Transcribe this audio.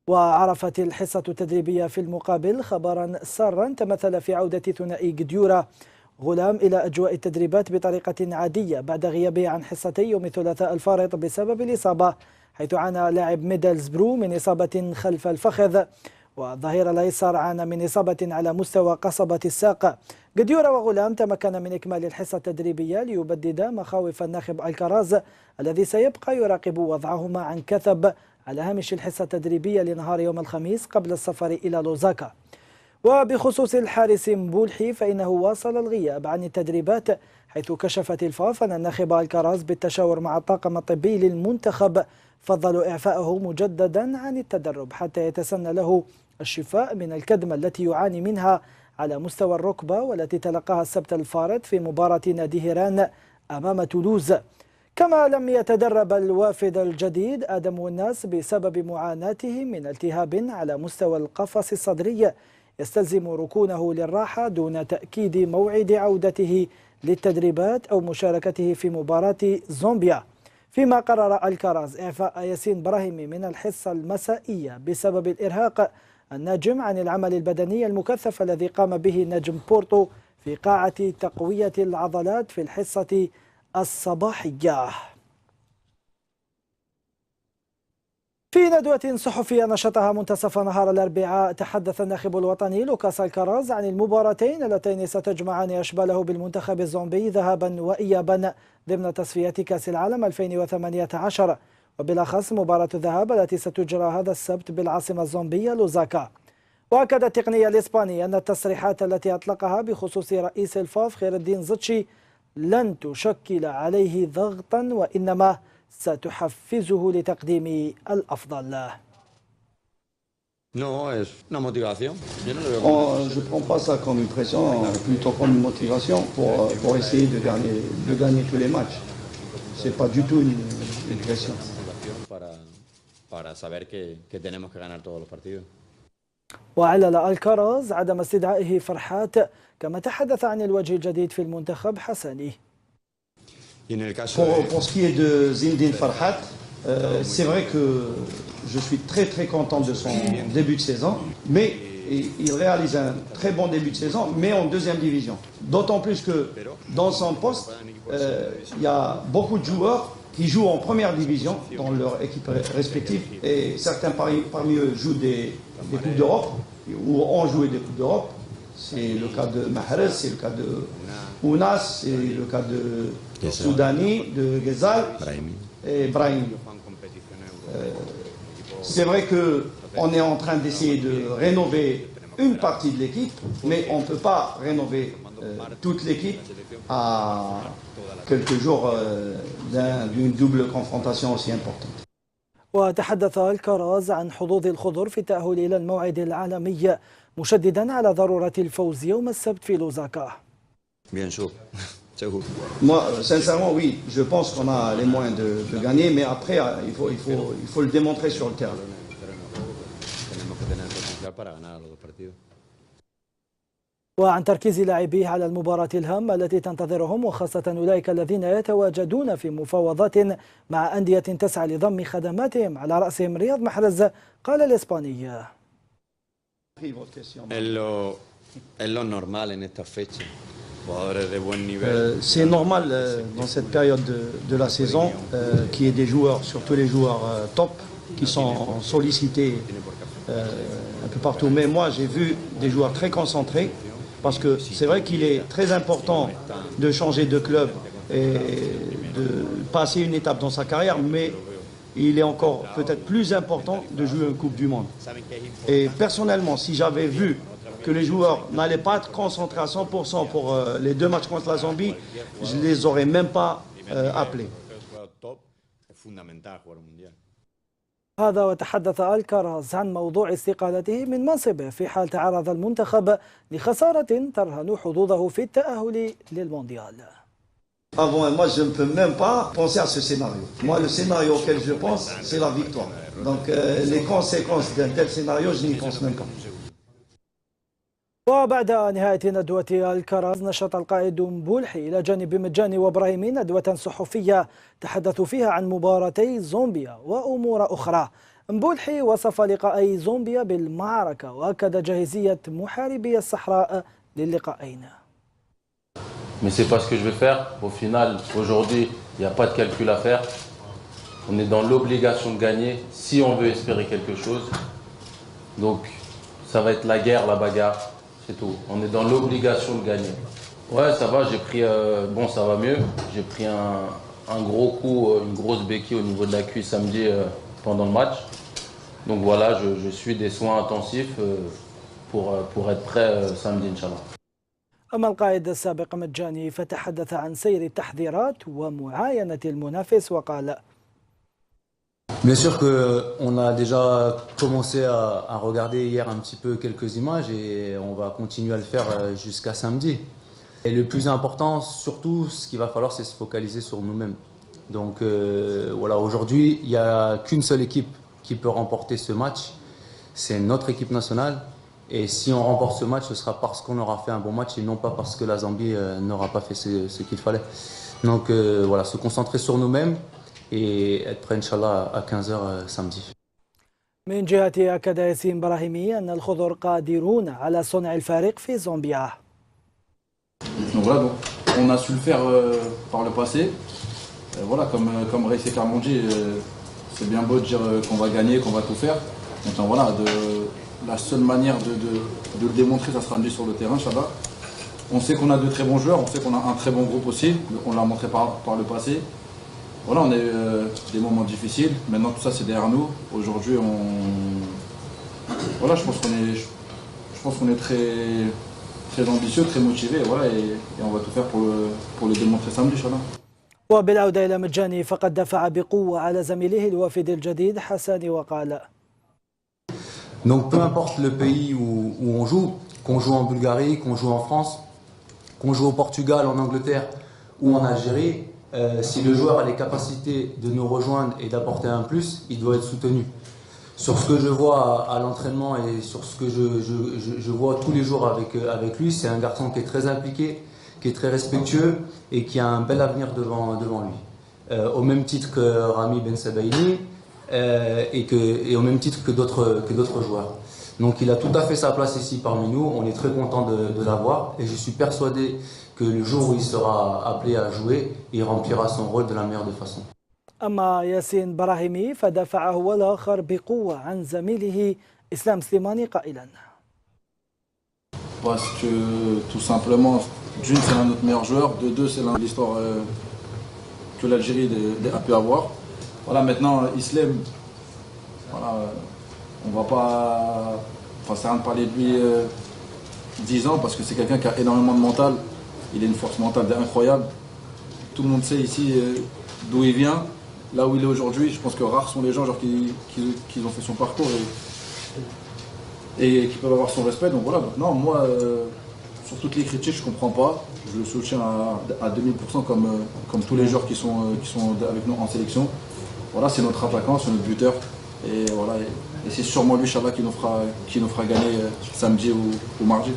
وعرفت الحصة التدريبية في المقابل خبرا سارا تمثل في عودة ثنائي قديورة غلام إلى أجواء التدريبات بطريقة عادية بعد غيابه عن حصتي يوم الثلاثاء الفارط بسبب الإصابة، حيث عانى لاعب ميدلزبرو من إصابة خلف الفخذ، والظهير الأيسر عانى من إصابة على مستوى قصبة الساق. قديورة وغلام تمكن من إكمال الحصة التدريبية ليبدد مخاوف الناخب الكراز الذي سيبقى يراقب وضعهما عن كثب على هامش الحصة التدريبية لنهار يوم الخميس قبل السفر إلى لوزاكا. وبخصوص الحارس مبولحي فإنه واصل الغياب عن التدريبات، حيث كشفت الفاف أن الناخب الكراز بالتشاور مع الطاقم الطبي للمنتخب فضلوا إعفائه مجددا عن التدرب حتى يتسنى له الشفاء من الكدمة التي يعاني منها على مستوى الركبة والتي تلقاها السبت الفارط في مباراة نادي هيران أمام تولوز. كما لم يتدرب الوافد الجديد آدم والناس بسبب معاناته من التهاب على مستوى القفص الصدري يستلزم ركونه للراحة دون تأكيد موعد عودته للتدريبات أو مشاركته في مباراة زومبيا. فيما قرر الكراز إعفاء ياسين براهيمي من الحصة المسائية بسبب الإرهاق الناجم عن العمل البدني المكثف الذي قام به نجم بورتو في قاعة تقوية العضلات في الحصة الصباحية. في ندوة صحفية نشطها منتصف نهار الأربعاء تحدث الناخب الوطني لوكاس الكراز عن المباراتين اللتين ستجمعان أشباله بالمنتخب الزومبي ذهابا وإيابا ضمن تصفيات كأس العالم 2018، وبالأخص مباراة الذهاب التي ستجرى هذا السبت بالعاصمة الزومبية لوزاكا. وأكد التقني الإسباني أن التصريحات التي أطلقها بخصوص رئيس الفاف خير الدين زتشي لن تشكل عليه ضغطا وإنما ستحفزه لتقديم الأفضل. No, es una motivación. Yo no lo veo Je ne prends pas ça comme une pression, plutôt comme une motivation pour essayer de gagner tous les matchs. Ce n'est pas du tout une pression. Para saber que tenemos que ganar todos los partidos. وعلل الكراز عدم استدعائه فرحات، كما تحدث عن الوجه الجديد في المنتخب حسني. Pour ce qui est de Zindine Farhat, c'est vrai que je suis très content de son début de saison, mais il réalise un très bon début de saison, mais en deuxième division. D'autant plus que dans son poste, il y a beaucoup de joueurs qui jouent en première division dans leur équipe respective, et certains parmi eux jouent des Coupes d'Europe, ou ont joué des Coupes d'Europe. C'est le cas de Mahrez, c'est le cas de Ounas, c'est le cas de Soudani, de Ghezal et Brahim. C'est vrai qu'on est en train d'essayer de rénover une partie de l'équipe, mais on ne peut pas rénover toute l'équipe à quelques jours d'une double confrontation aussi importante. وتحدث الكراز عن حظوظ الخضر في التأهل إلى الموعد العالمي، مشددا على ضرورة الفوز يوم السبت في لوزاكا. Moi, sincèrement, oui, je pense qu'on a les moyens de gagner, mais après, il faut le démontrer sur le terrain. وعن تركيز لاعبيه على المباراة الهامة التي تنتظرهم، وخاصة أولئك الذين يتواجدون في مفاوضات مع أندية تسعى لضم خدماتهم على رأسهم رياض محرز، قال الإسباني: C'est normal dans cette période de la saison qu'il y ait des joueurs, surtout les joueurs top, qui sont sollicités un peu partout. Mais moi, j'ai vu des joueurs très concentrés, parce que c'est vrai qu'il est très important de changer de club et de passer une étape dans sa carrière, mais il est encore peut-être plus important de jouer une Coupe du Monde. Et personnellement, si j'avais vu que les joueurs n'allaient pas être concentrés à 100% pour les deux matchs contre la Zambie, je ne les aurais même pas appelés. هذا وتحدث الكراز عن موضوع استقالته من منصبه في حال تعرض المنتخب لخسارة ترهن حظوظه في التأهل للمونديال. Moi, je ne peux même pas penser à ce scénario. Moi, le scénario auquel je pense, c'est la victoire. Donc, les conséquences d'un tel scénario, je n'y pense même pas. وبعد نهاية ندوة الكراز نشط القائد مبولحي إلى جانب مجاني وإبراهيمي ندوة صحفية تحدثوا فيها عن مباراتي زومبيا وأمور أخرى. مبولحي وصف لقاءي زومبيا بالمعركة وأكد جاهزية محاربي الصحراء للقاءين. Mais c'est pas ce que je vais faire. Au final, aujourd'hui, il n'y a pas de calcul à faire. On est dans l'obligation de gagner si on veut espérer quelque chose. Donc, ça va être la guerre, la bagarre, c'est tout. On est dans l'obligation de gagner. Ouais, ça va, j'ai pris... bon, ça va mieux. J'ai pris un gros coup, une grosse béquille au niveau de la cuisse samedi pendant le match. Donc voilà, je suis des soins intensifs pour être prêt samedi, Inch'Allah. أما القائد السابق مجاني فتحدث عن سير التحذيرات ومعاينة المنافس وقال: Bien sûr qu'on a déjà commencé à regarder hier un petit peu quelques images et on va continuer à le faire jusqu'à samedi. Et le plus important, surtout, ce qu'il va falloir, c'est se focaliser sur nous-mêmes. Donc voilà, aujourd'hui, il n'y a qu'une seule équipe qui peut remporter ce match, c'est notre équipe nationale. Et si on remporte ce match, ce sera parce qu'on aura fait un bon match et non pas parce que la Zambie n'aura pas fait ce qu'il fallait. Donc voilà, se concentrer sur nous-mêmes et être prêt, Inch'Allah, à 15h samedi. من جهته أكد ياسين براهيمي أن الخضر قادرون على صنع الفارق في زامبيا. Donc voilà, donc, on a su le faire par le passé. Voilà, comme Ray Sekar m'ont dit, c'est bien beau de dire qu'on va gagner, qu'on va tout faire. Maintenant voilà, la seule manière de le démontrer, ça sera sur le terrain, Inch'Allah. On sait qu'on a de très bons joueurs, on sait qu'on a un très bon groupe aussi, on l'a montré par le passé. Voilà, on a eu des moments difficiles, maintenant tout ça c'est derrière nous. Aujourd'hui, voilà, je pense qu'on est très ambitieux, très motivé, voilà, et on va tout faire pour le démontrer samedi, Inch'Allah. وبالعودة إلى مجاني فقد دفع بقوة على زميله الوافد الجديد حساني وقال: Donc peu importe le pays où on joue, qu'on joue en Bulgarie, qu'on joue en France, qu'on joue au Portugal, en Angleterre ou en Algérie, si le joueur a les capacités de nous rejoindre et d'apporter un plus, il doit être soutenu. Sur ce que je vois à l'entraînement et sur ce que je vois tous les jours avec lui, c'est un garçon qui est très impliqué, qui est très respectueux et qui a un bel avenir devant lui. Au même titre que Rami Ben Sabaini et au même titre que d'autres joueurs. Donc il a tout à fait sa place ici parmi nous, on est très content de l'avoir et je suis persuadé que le jour où il sera appelé à jouer, il remplira son rôle de la meilleure des façons. أما ياسين براهيمي فدافع هو الآخر بقوة عن زميله إسلام سليماني قائلا: Parce que tout simplement, d'une c'est l'un de notre meilleur joueur, de deux c'est l'un de l'histoire que l'Algérie a pu avoir. Voilà, maintenant Islam, voilà, on va pas, enfin ça sert à rien de parler de lui 10 ans parce que c'est quelqu'un qui a énormément de mental, il a une force mentale incroyable. Tout le monde sait ici d'où il vient, là où il est aujourd'hui. Je pense que rares sont les gens genre, qui ont fait son parcours et qui peuvent avoir son respect. Donc voilà, donc, non, moi, sur toutes les critiques, je comprends pas. Je le soutiens à 2000% comme tous les joueurs qui sont avec nous en sélection. Voilà, c'est notre attaquant, c'est notre buteur. Et voilà, et c'est sûrement lui, Inch'Allah, qui nous fera gagner samedi ou mardi.